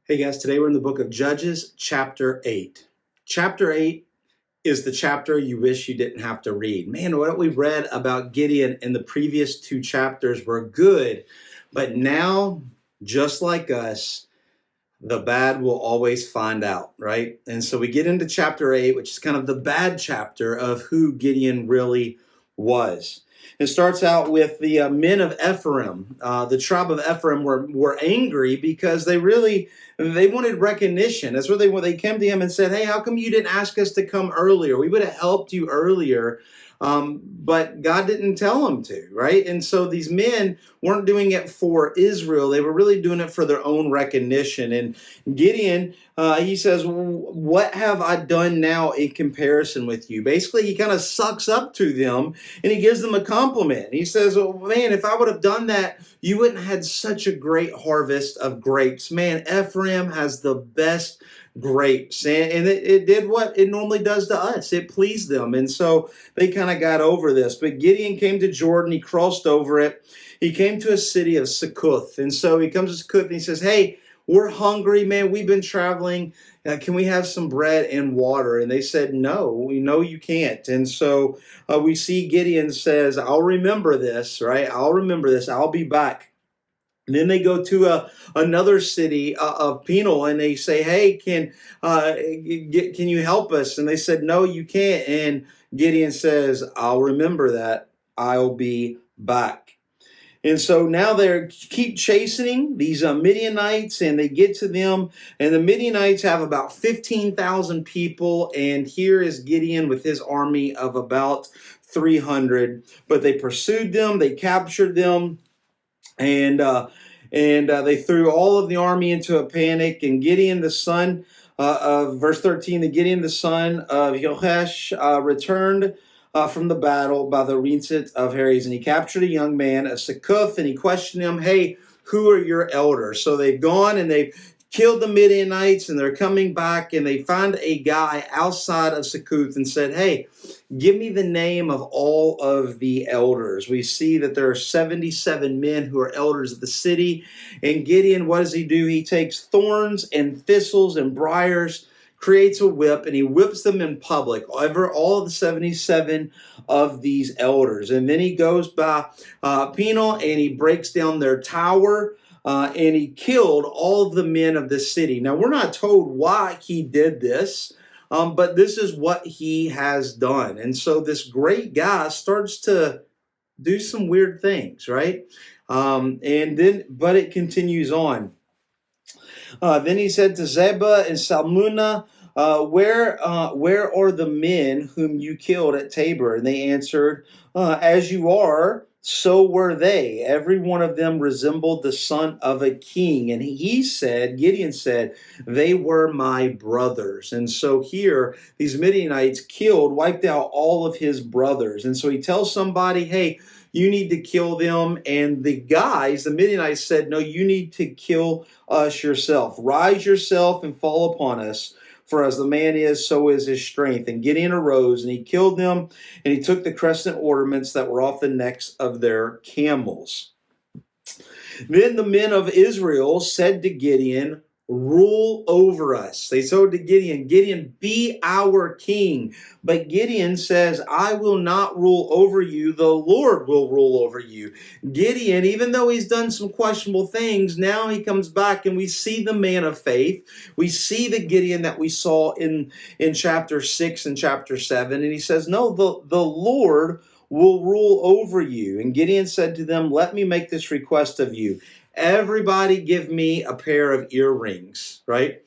Hey guys, today we're in the book of Judges, chapter 8. Chapter 8 is the chapter you wish you didn't have to read. Man, what we read about Gideon in the previous two chapters were good, but now, just like us, the bad will always find out, right? And so we get into chapter 8, which is kind of the bad chapter of who Gideon really was. It starts out with the men of Ephraim. The tribe of Ephraim were angry because they wanted recognition. That's what they came to him and said, "Hey, how come you didn't ask us to come earlier? We would have helped you earlier." But God didn't tell them to, right? And so these men weren't doing it for Israel. They were really doing it for their own recognition. And Gideon, he says, "What have I done now in comparison with you?" Basically, he kind of sucks up to them and he gives them a compliment. He says, "Oh man, if I would have done that, you wouldn't have had such a great harvest of grapes. Man, Ephraim has the best grapes." And it did what it normally does to us. It pleased them. And so they kind of got over this. But Gideon came to Jordan. He crossed over it. He came to a city of Succoth. And so he comes to Succoth and he says, "Hey, we're hungry, man. We've been traveling. Can we have some bread and water?" And they said, "No, we know you can't." And so we see Gideon says, "I'll remember this, right? I'll remember this. I'll be back." And then they go to another city of Penal, and they say, "Hey, can you help us?" And they said, "No, you can't." And Gideon says, "I'll remember that. I'll be back." And so now they keep chasing these Midianites, and they get to them. And the Midianites have about 15,000 people. And here is Gideon with his army of about 300. But they pursued them, they captured them, and they threw all of the army into a panic. And Gideon, the son of verse 13, the Gideon, the son of Joash, returned from the battle by the Rinsit of Heres, and he captured a young man of Succoth, and he questioned him, "Hey, who are your elders?" So they've gone and they've killed the Midianites, and they're coming back, and they find a guy outside of Succoth and said, "Hey, give me the name of all of the elders." We see that there are 77 men who are elders of the city. And Gideon, what does he do? He takes thorns and thistles and briars, creates a whip, and he whips them in public, over all of the 77 of these elders. And then he goes by Penal, and he breaks down their tower. And he killed all of the men of the city. Now, we're not told why he did this, but this is what he has done. And so this great guy starts to do some weird things, right? But it continues on. Then he said to Zebah and Salmunna, where are the men whom you killed at Tabor?" And they answered, "As you are, so were they. Every one of them resembled the son of a king." And Gideon said, "They were my brothers." And so here, these Midianites wiped out all of his brothers. And so he tells somebody, "Hey, you need to kill them." And the Midianites said, "No, you need to kill us yourself. Rise yourself and fall upon us. For as the man is, so is his strength." And Gideon arose and he killed them, and he took the crescent ornaments that were off the necks of their camels. Then the men of Israel said to Gideon, "Rule over us." They said to Gideon, "Gideon, be our king." But Gideon says, "I will not rule over you. The Lord will rule over you." Gideon, even though he's done some questionable things, now he comes back and we see the man of faith. We see the Gideon that we saw in chapter 6 and chapter 7. And he says, "No, the Lord will rule over you." And Gideon said to them, "Let me make this request of you. Everybody give me a pair of earrings," right?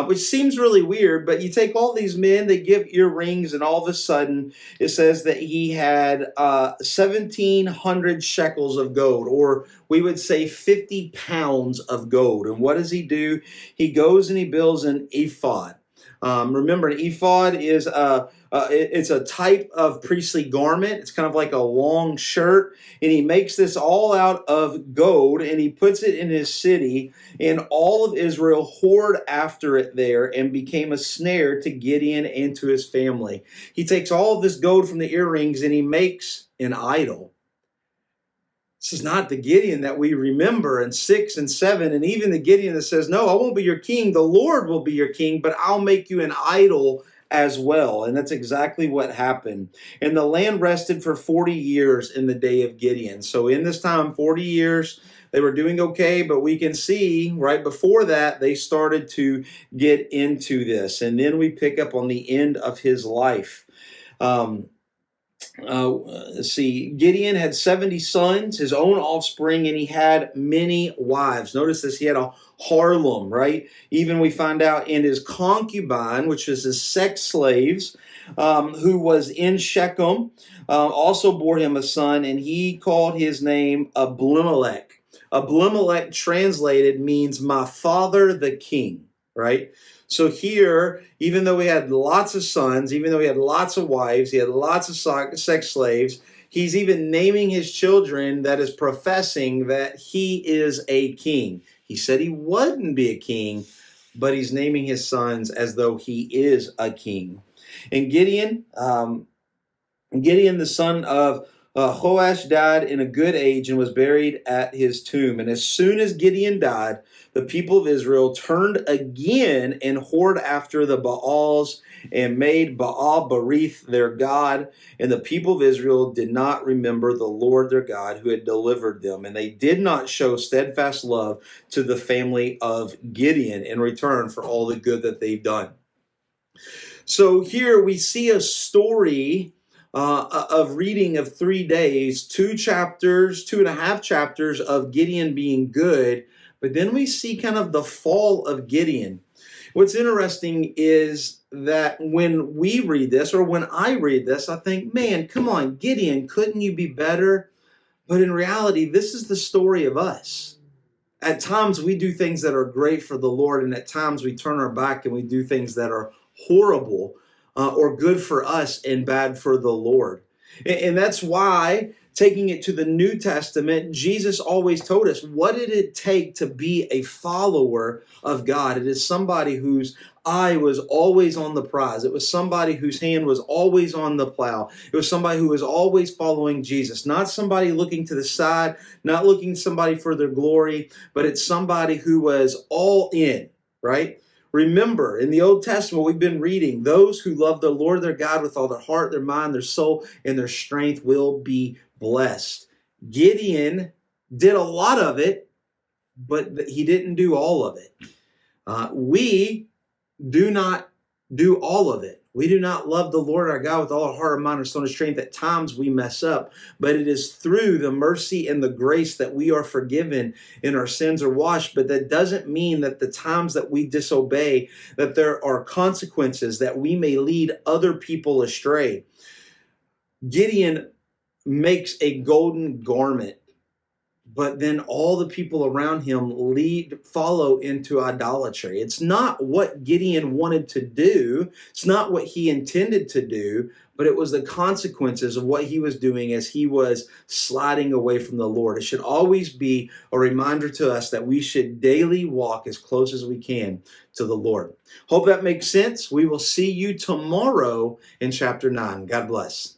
Which seems really weird, but you take all these men, they give earrings, and all of a sudden it says that he had 1,700 shekels of gold, or we would say 50 pounds of gold. And what does he do? He goes and he builds an ephod. Remember, an ephod is it's a type of priestly garment. It's kind of like a long shirt, and he makes this all out of gold, and he puts it in his city, and all of Israel whored after it there and became a snare to Gideon and to his family. He takes all of this gold from the earrings and he makes an idol. This is not the Gideon that we remember in 6 and 7, and even the Gideon that says, no, I won't be your king. The Lord will be your king, but I'll make you an idol as well. And that's exactly what happened. And the land rested for 40 years in the day of Gideon. So in this time, 40 years, they were doing okay, but we can see right before that, they started to get into this. And then we pick up on the end of his life. Let's see, Gideon had 70 sons, his own offspring, and he had many wives. Notice this, he had a harem, right? Even we find out in his concubine, which is his sex slaves, who was in Shechem, also bore him a son, and he called his name Abimelech. Abimelech translated means my father the king, right? So here, even though he had lots of sons, even though he had lots of wives, he had lots of sex slaves, he's even naming his children that is professing that he is a king. He said he wouldn't be a king, but he's naming his sons as though he is a king. And Gideon, the son of Joash, died in a good age and was buried at his tomb. And as soon as Gideon died, the people of Israel turned again and whored after the Baals and made Baal Berith their god. And the people of Israel did not remember the Lord their God who had delivered them. And they did not show steadfast love to the family of Gideon in return for all the good that they've done. So here we see a story of reading of 3 days, 2.5 chapters of Gideon being good. But then we see kind of the fall of Gideon. What's interesting is that when we read this, or when I read this, I think, man, come on, Gideon, couldn't you be better? But in reality, this is the story of us. At times we do things that are great for the Lord, and at times we turn our back and we do things that are horrible or good for us and bad for the Lord. And that's why, taking it to the New Testament, Jesus always told us, what did it take to be a follower of God? It is somebody whose eye was always on the prize. It was somebody whose hand was always on the plow. It was somebody who was always following Jesus, not somebody looking to the side, not looking to somebody for their glory, but it's somebody who was all in, right? Remember, in the Old Testament, we've been reading, those who love the Lord their God with all their heart, their mind, their soul, and their strength will be blessed. Gideon did a lot of it, but he didn't do all of it. We do not do all of it. We do not love the Lord our God with all our heart, our mind, our soul, and strength. At times we mess up, but it is through the mercy and the grace that we are forgiven and our sins are washed. But that doesn't mean that the times that we disobey, that there are consequences, that we may lead other people astray. Gideon makes a golden garment, but then all the people around him follow into idolatry. It's not what Gideon wanted to do. It's not what he intended to do, but it was the consequences of what he was doing as he was sliding away from the Lord. It should always be a reminder to us that we should daily walk as close as we can to the Lord. Hope that makes sense. We will see you tomorrow in chapter 9. God bless.